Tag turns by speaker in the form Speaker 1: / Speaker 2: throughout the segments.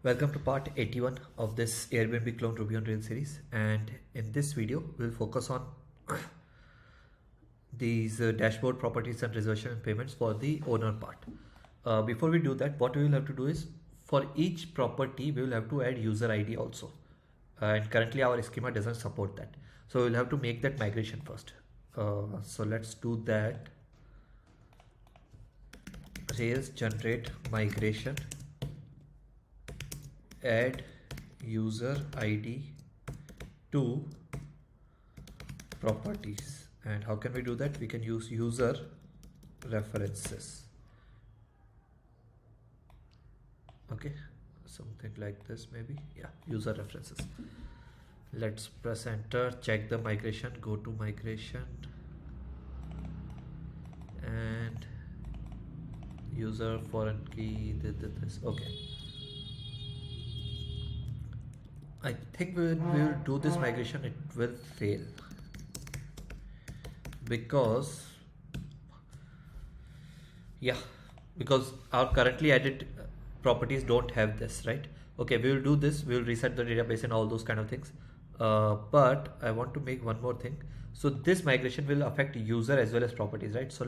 Speaker 1: Welcome to part 81 of this Airbnb Clone Ruby on Rails series, and in this video we'll focus on these dashboard properties and reservation and payments for the owner part. Before we do that, what we will have to do is for each property we will have to add user ID also, and currently our schema doesn't support that, so we'll have to make that migration first. So let's do that. Rails generate migration, add user ID to properties. And how can we do that? We can use user references. Okay, something like this maybe. Yeah, user references. Let's press enter, check the migration, go to migration, and user foreign key, this. Okay, I think when we will do this migration, it will fail because our currently added properties don't have this, right? Okay, we will do this. We will reset the database and all those kind of things. But I want to make one more thing. So this migration will affect user as well as properties, right? So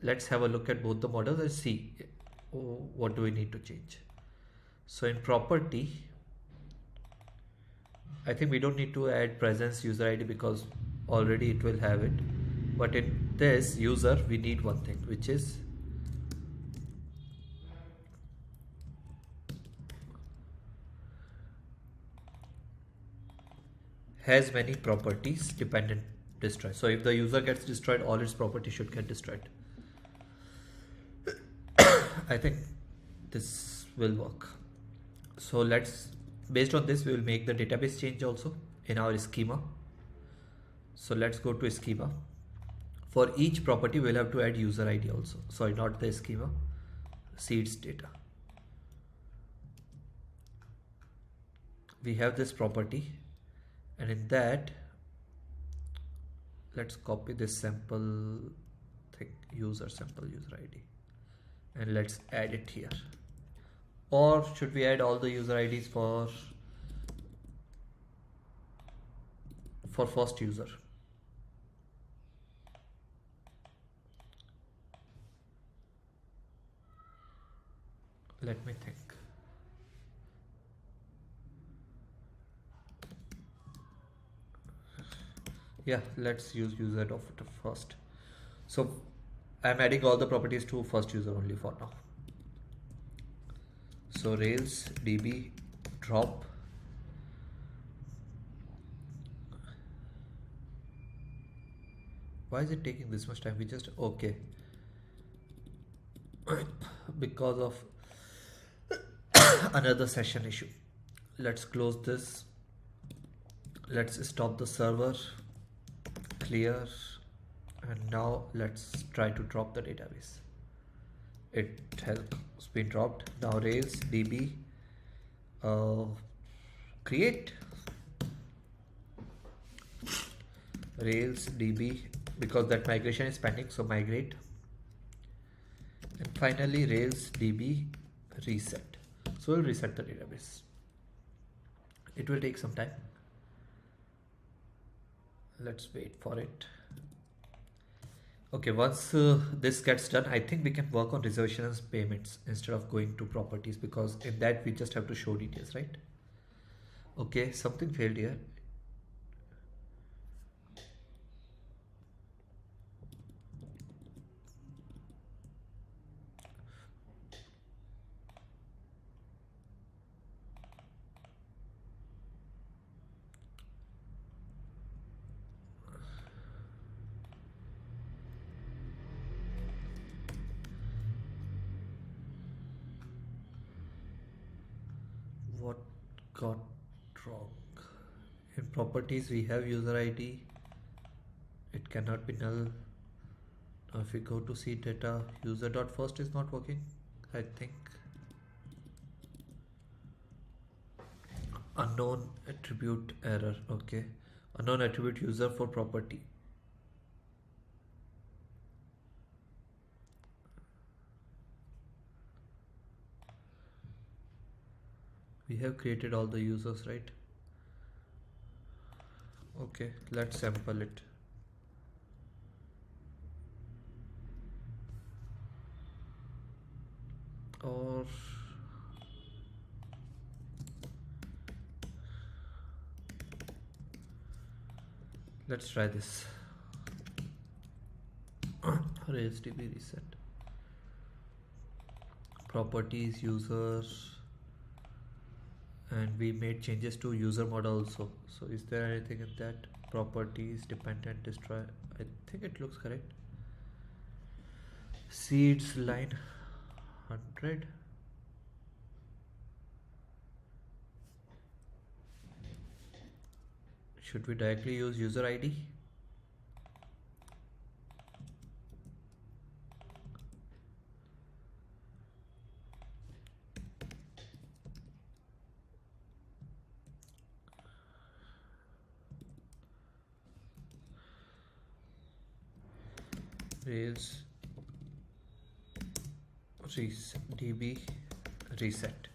Speaker 1: let's have a look at both the models and see what do we need to change. So in property, I think we don't need to add presence user ID because already it will have it. But in this user, we need one thing, which is has many properties dependent destroy. So if the user gets destroyed, all its properties should get destroyed. I think this will work. So based on this, we will make the database change also in our schema. So let's go to schema. For each property, we'll have to add user ID also. Sorry, not the schema, seeds data. We have this property, and in that, let's copy this sample thing, sample user ID, and let's add it here. Or should we add all the user IDs for first user? Let me think. Yeah, let's use user of first. So I'm adding all the properties to first user only for now. So Rails DB drop why is it taking this much time? We just okay because of another session issue. Let's close this. Let's stop the server, clear, and now let's try to drop the database. It has been dropped. Now Rails DB create Rails DB because that migration is pending, so migrate, and finally Rails DB reset. So we'll reset the database. It will take some time. Let's wait for it. Okay, once this gets done, I think we can work on reservations and payments instead of going to properties, because in that we just have to show details, right? Okay, something failed here. What got wrong? In properties we have user ID, it cannot be null. Now if we go to see data, user.first is not working, I think. Unknown attribute error. Okay, unknown attribute user for property. We have created all the users, right? Okay, let's sample it. Or let's try this. Rails DB reset. Properties, users, and we made changes to user model also. So is there anything in that? Properties, dependent, destroy. I think it looks correct. Seeds line 100. Should we directly use user ID? Rails DB reset.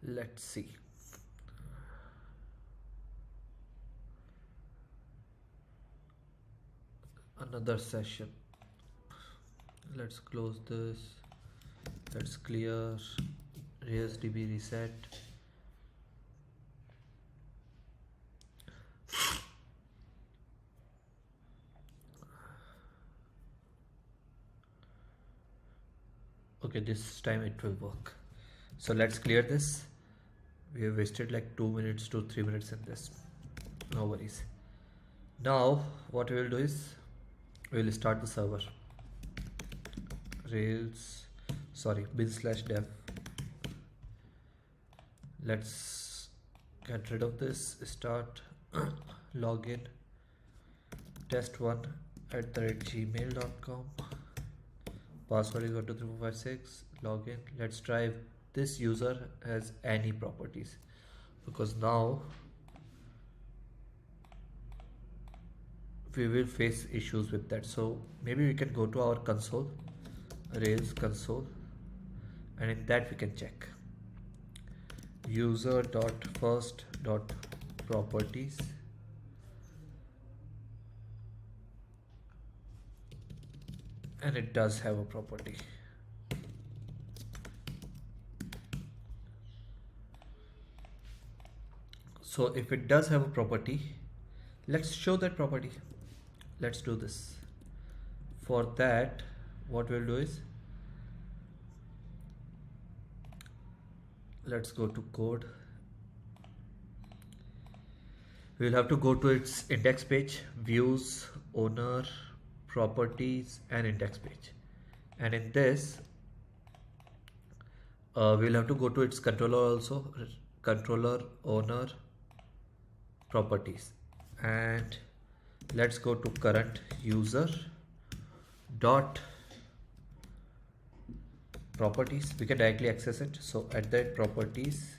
Speaker 1: Let's see. Another session. Let's close this. Let's clear Rails DB reset. Okay, this time it will work. So let's clear this. We have wasted like 2 minutes to 3 minutes in this. No worries. Now what we will do is we will start the server. Rails, sorry, bin/dev. Let's get rid of this. Start login test1@gmail.com. Password is 12345 login. Let's try if this user has any properties, because now we will face issues with that. So maybe we can go to our console, Rails console, and in that we can check user.first.properties. And it does have a property. So if it does have a property, let's show that property. Let's do this. For that, what we'll do is, let's go to code. We'll have to go to its index page, views, owner, properties, and index page. And in this, we'll have to go to its controller also, controller, owner, properties. And let's go to current user dot properties. We can directly access it. So at that properties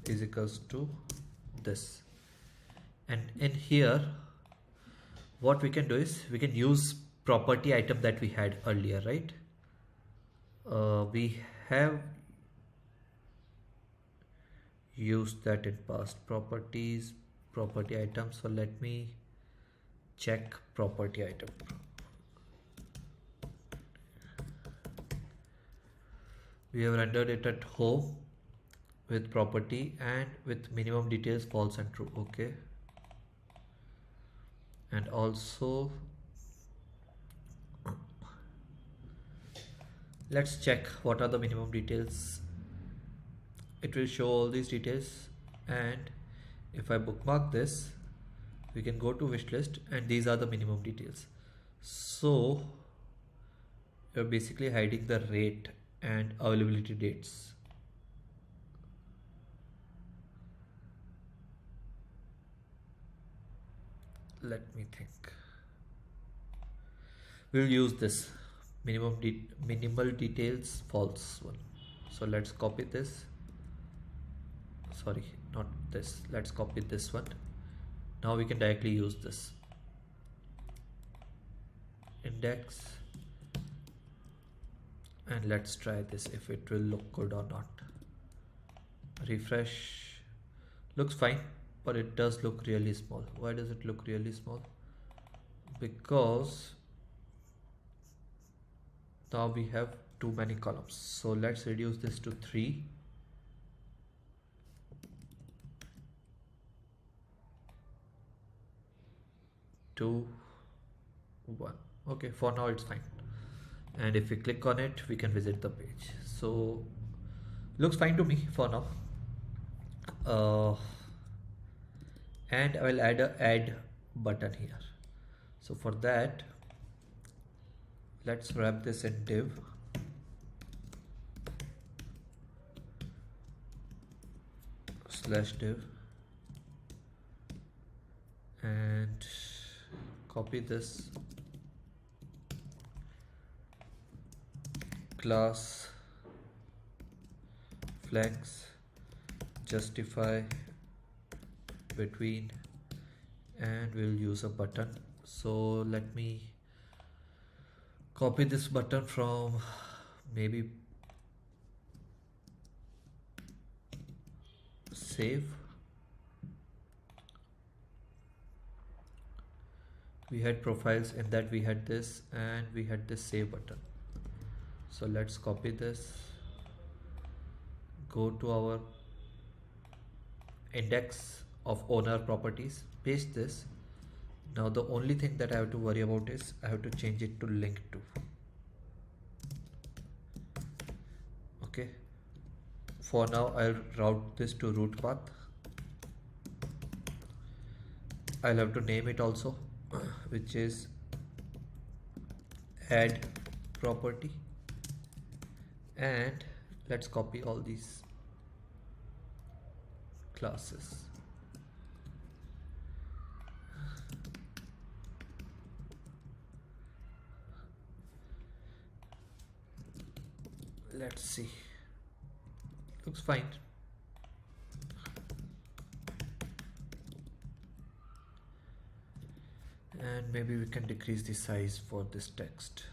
Speaker 1: is equals to this. And in here, what we can do is we can use property item that we had earlier, right? We have used that in past. Properties, property item. So let me check property item. We have rendered it at home with property and with minimum details false and true. Okay. And also let's check what are the minimum details. It will show all these details, and if I bookmark this, we can go to wish list, and these are the minimum details. So you're basically hiding the rate and availability dates. Let me think. We'll use this minimal details false one. So let's copy this. Sorry, not this. Let's copy this one. Now we can directly use this. Index and let's try this if it will look good or not. Refresh. Looks fine, but it does look really small. Why does it look really small? Because now we have too many columns. So let's reduce this to 3. 2, 1. Okay, for now it's fine. And if we click on it, we can visit the page. So looks fine to me for now. And I will add a add button here. So for that, let's wrap this in div. /div and copy this class flex justify between, and we'll use a button. So let me copy this button from maybe save. We had profiles, in that we had this, and we had this save button. So let's copy this, go to our index of owner properties, paste this. Now the only thing that I have to worry about is I have to change it to link to. Okay, for now I'll route this to root path. I'll have to name it also, which is add property, and let's copy all these classes. Let's see, looks fine. And maybe we can decrease the size for this text,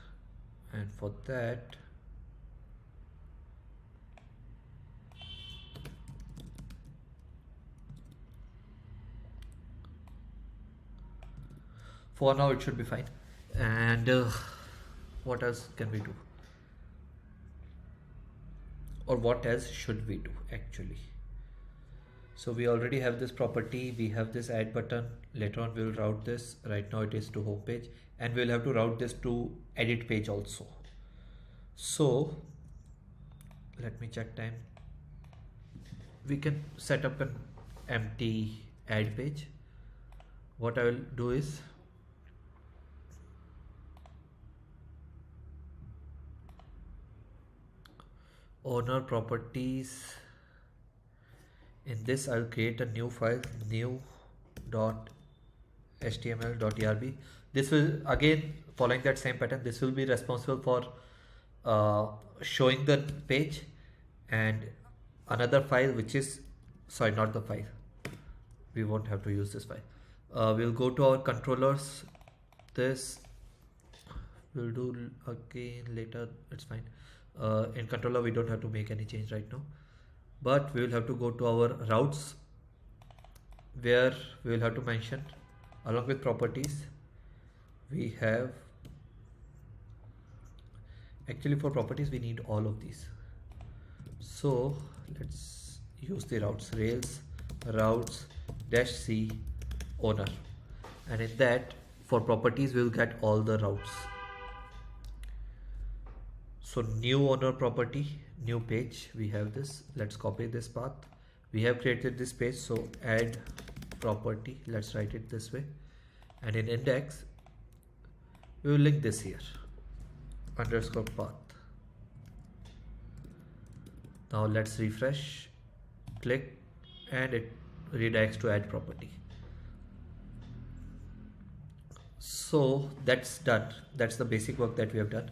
Speaker 1: and for that for now it should be fine. And what else can we do, or what else should we do actually? So we already have this property, we have this add button. Later on we will route this. Right now it is to home page, and we'll have to route this to edit page also. So let me check time. We can set up an empty add page. What I will do is owner properties. In this I'll create a new file, new.html.erb. This will, again following that same pattern, this will be responsible for showing the page, and another file which is, sorry, not the file, we won't have to use this file. We'll go to our controllers. This we'll do again later, it's fine. In controller we don't have to make any change right now, but we will have to go to our routes, where we will have to mention, along with properties, we have, actually for properties we need all of these. So let's use the routes, rails routes -c owner, and in that for properties we will get all the routes. So new owner property, new page, we have this. Let's copy this path. We have created this page, so add property, let's write it this way, and in index we will link this here, underscore path. Now let's refresh, click, and it redirects to add property. So that's done. That's the basic work that we have done.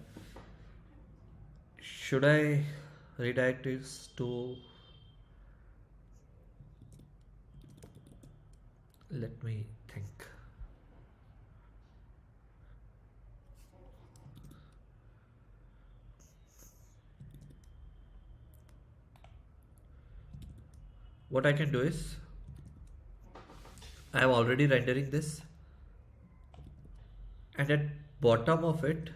Speaker 1: Should I redirect this to, let me think. what I can do is I am already rendering this, and at bottom of it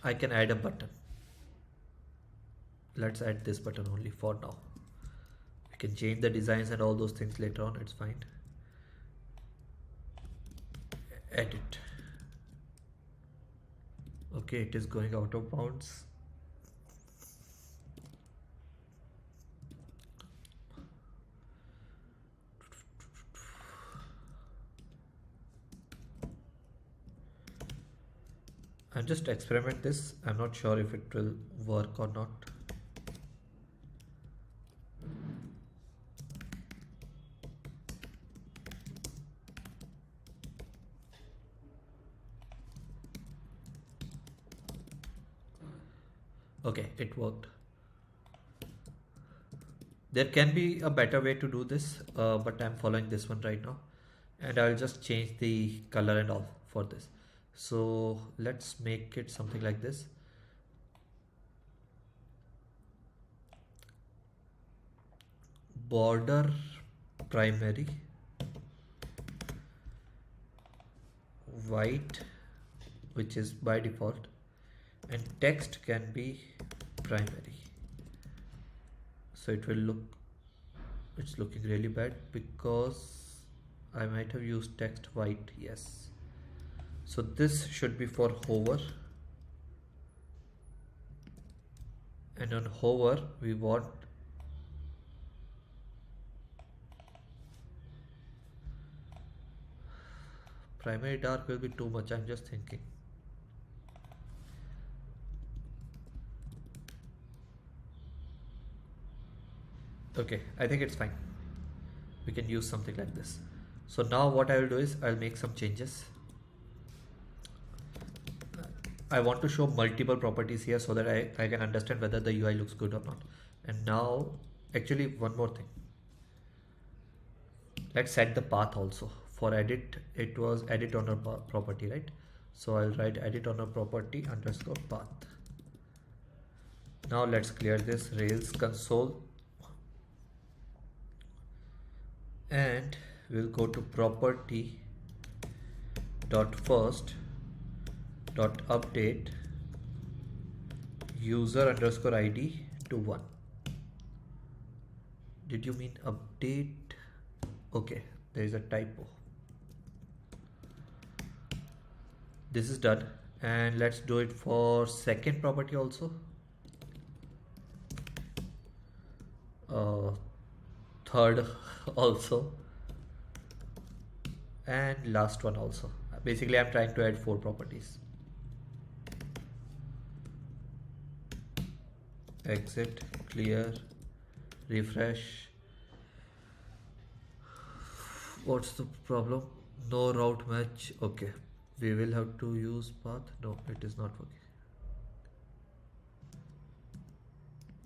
Speaker 1: I can add a button. Let's add this button only for now. We can change the designs and all those things later on, it's fine. Edit. Okay, it is going out of bounds. I'm just experiment this. I'm not sure if it will work or not. Okay, it worked. There can be a better way to do this, but I'm following this one right now, and I'll just change the color and all for this. So let's make it something like this. Border primary white, which is by default, and text can be primary. So it will look, it's looking really bad because I might have used text white. Yes, so this should be for hover, and on hover we want primary dark will be too much. I'm just thinking. Okay, I think it's fine. We can use something like this. So now what I will do is I'll make some changes. I want to show multiple properties here so that I can understand whether the UI looks good or not. And now, actually one more thing. Let's set the path also. For edit, it was edit owner property, right? So I'll write edit owner property underscore path. Now let's clear this Rails console. And we'll go to property dot first dot update user underscore ID to 1. Did you mean update? Okay, there is a typo. This is done, and let's do it for second property also. Third also, and last one also. Basically I'm trying to add 4 properties. Exit, clear, refresh. What's the problem? No route match. Okay, we will have to use path. No, it is not working.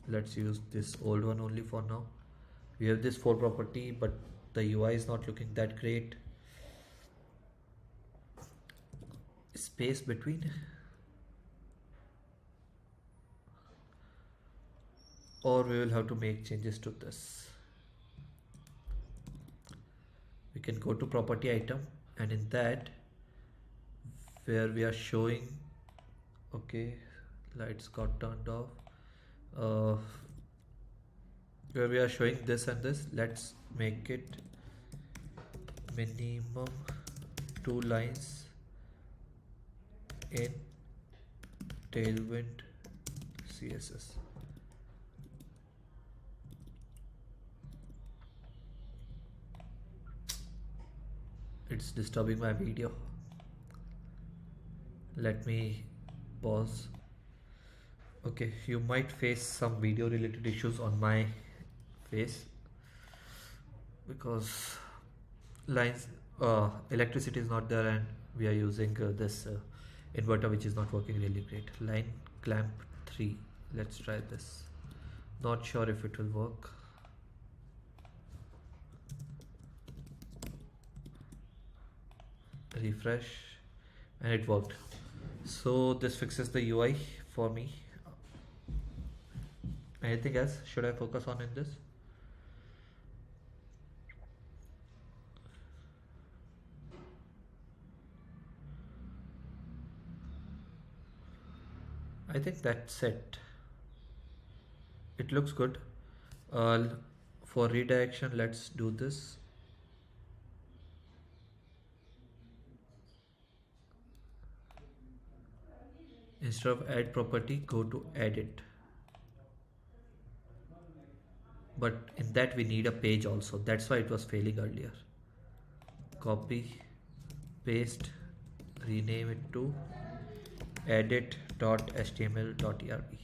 Speaker 1: Let's use this old one only for now. We have this 4 property, but the UI is not looking that great. Space between, or we will have to make changes to this. We can go to property item, and in that where we are showing, okay, lights got turned off, where we are showing this and this, let's make it minimum 2 lines in Tailwind CSS. It's disturbing my video. Let me pause. Okay, you might face some video related issues on my face because lines, electricity is not there, and we are using this inverter which is not working really great. Line clamp 3. Let's try this. Not sure if it will work. Refresh, and it worked. So this fixes the UI for me. Anything else should I focus on in this? I think that's it. It looks good. uh, for redirection, let's do this. Instead of add property, go to edit, but in that we need a page also, that's why it was failing earlier. Copy, paste, rename it to edit.html.erb,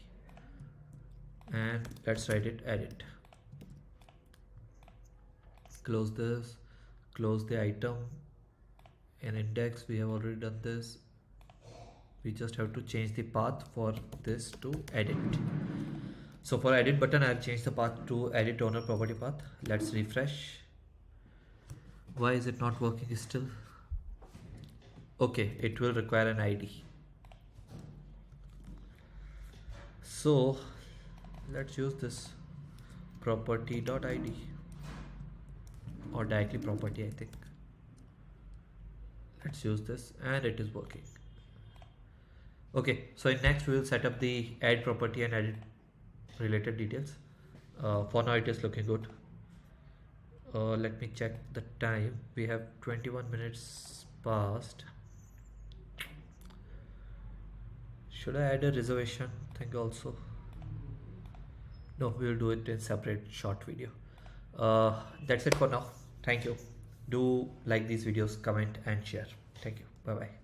Speaker 1: and let's write it edit. Close this, close the item. In index we have already done this. We just have to change the path for this to edit. So for edit button, I'll change the path to edit owner property path. Let's refresh. Why is it not working still? Okay, it will require an ID. So let's use this property.id, or directly property, I think. Let's use this, and it is working. Okay, so in next we will set up the add property and edit related details. For now it is looking good. Let me check the time. We have 21 minutes past. Should I add a reservation thing also? No, we will do it in separate short video. That's it for now. Thank you. Do like these videos, comment and share. Thank you. Bye bye.